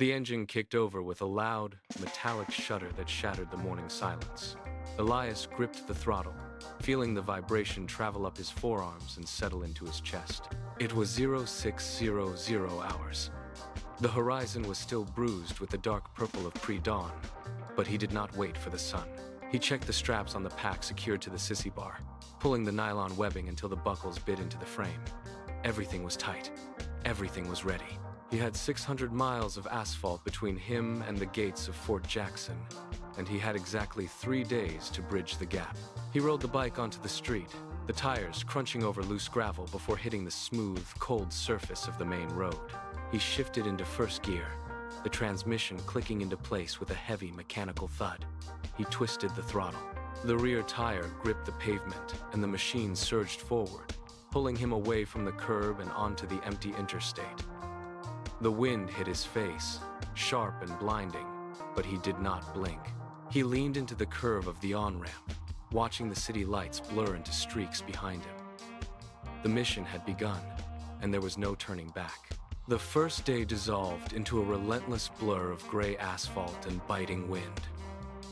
The engine kicked over with a loud, metallic shudder that shattered the morning silence. Elias gripped the throttle, feeling the vibration travel up his forearms and settle into his chest. It was 0600 hours. The horizon was still bruised with the dark purple of pre-dawn, but he did not wait for the sun. He checked the straps on the pack secured to the sissy bar, pulling the nylon webbing until the buckles bit into the frame. Everything was tight. Everything was ready. He had 600 miles of asphalt between him and the gates of Fort Jackson, and he had exactly 3 days to bridge the gap. He rode the bike onto the street, the tires crunching over loose gravel before hitting the smooth, cold surface of the main road. He shifted into first gear, the transmission clicking into place with a heavy mechanical thud. He twisted the throttle. The rear tire gripped the pavement, and the machine surged forward, pulling him away from the curb and onto the empty interstate. The wind hit his face, sharp and blinding, but he did not blink. He leaned into the curve of the on-ramp, watching the city lights blur into streaks behind him. The mission had begun, and there was no turning back. The first day dissolved into a relentless blur of gray asphalt and biting wind.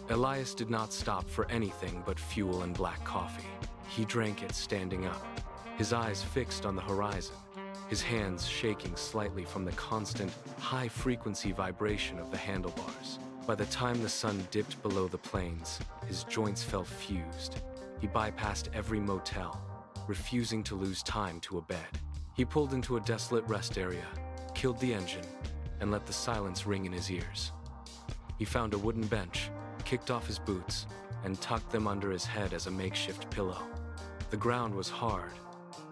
Elias did not stop for anything but fuel and black coffee. He drank it standing up, his eyes fixed on the horizon, his hands shaking slightly from the constant, high-frequency vibration of the handlebars. By the time the sun dipped below the plains, his joints felt fused. He bypassed every motel, refusing to lose time to a bed. He pulled into a desolate rest area, killed the engine, and let the silence ring in his ears. He found a wooden bench, kicked off his boots, and tucked them under his head as a makeshift pillow. The ground was hard,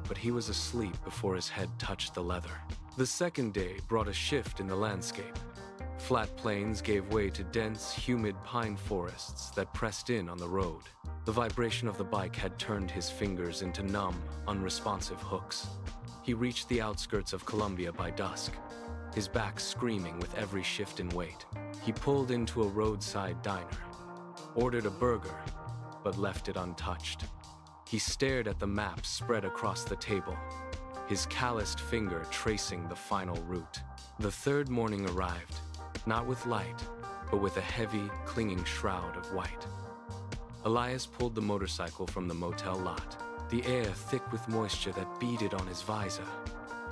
but he was asleep before his head touched the leather. The second day brought a shift in the landscape. Flat plains gave way to dense, humid pine forests that pressed in on the road. The vibration of the bike had turned his fingers into numb, unresponsive hooks. He reached the outskirts of Columbia by dusk, his back screaming with every shift in weight. He pulled into a roadside diner, ordered a burger, but left it untouched. He stared at the map spread across the table, his calloused finger tracing the final route. The third morning arrived, not with light, but with a heavy, clinging shroud of white. Elias pulled the motorcycle from the motel lot, the air thick with moisture that beaded on his visor.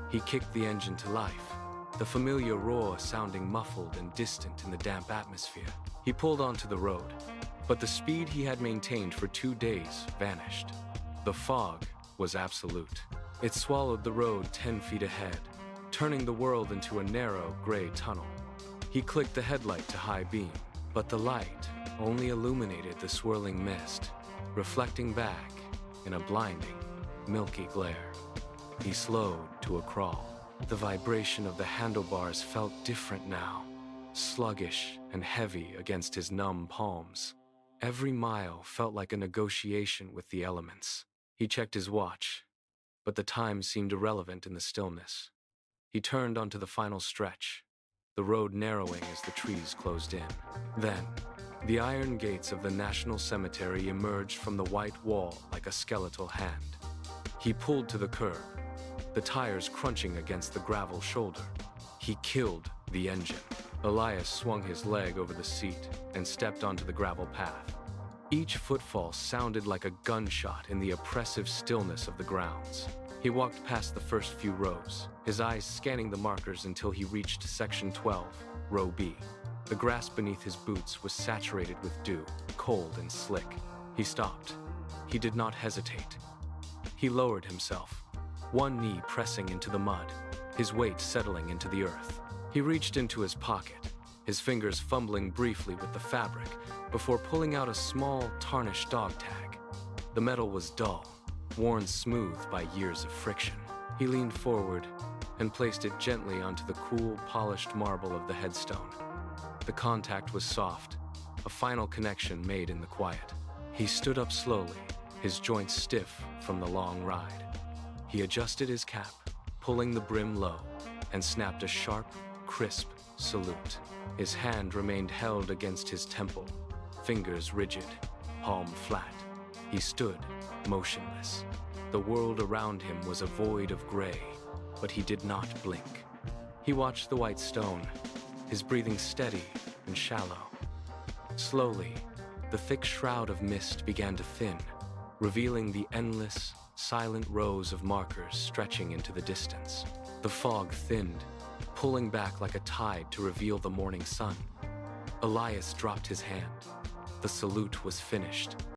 He kicked the engine to life, the familiar roar sounding muffled and distant in the damp atmosphere. He pulled onto the road, but the speed he had maintained for 2 days vanished. The fog was absolute. It swallowed the road 10 feet ahead, turning the world into a narrow, gray tunnel. He clicked the headlight to high beam, but the light only illuminated the swirling mist, reflecting back in a blinding, milky glare. He slowed to a crawl. The vibration of the handlebars felt different now, sluggish and heavy against his numb palms. Every mile felt like a negotiation with the elements. He checked his watch, but the time seemed irrelevant in the stillness. He turned onto the final stretch, the road narrowing as the trees closed in. Then, the iron gates of the National Cemetery emerged from the white wall like a skeletal hand. He pulled to the curb, the tires crunching against the gravel shoulder. He killed the engine. Elias swung his leg over the seat and stepped onto the gravel path. Each footfall sounded like a gunshot in the oppressive stillness of the grounds. He walked past the first few rows, his eyes scanning the markers until he reached Section 12, Row B. The grass beneath his boots was saturated with dew, cold and slick. He stopped. He did not hesitate. He lowered himself, one knee pressing into the mud, his weight settling into the earth. He reached into his pocket, his fingers fumbling briefly with the fabric before pulling out a small, tarnished dog tag. The metal was dull, worn smooth by years of friction. He leaned forward and placed it gently onto the cool, polished marble of the headstone. The contact was soft, a final connection made in the quiet. He stood up slowly, his joints stiff from the long ride. He adjusted his cap, pulling the brim low, and snapped a sharp, crisp salute. His hand remained held against his temple, fingers rigid, palm flat. He stood, motionless. The world around him was a void of gray, but he did not blink. He watched the white stone, his breathing steady and shallow. Slowly, the thick shroud of mist began to thin, revealing the endless, silent rows of markers stretching into the distance. The fog thinned, pulling back like a tide to reveal the morning sun. Elias dropped his hand. The salute was finished.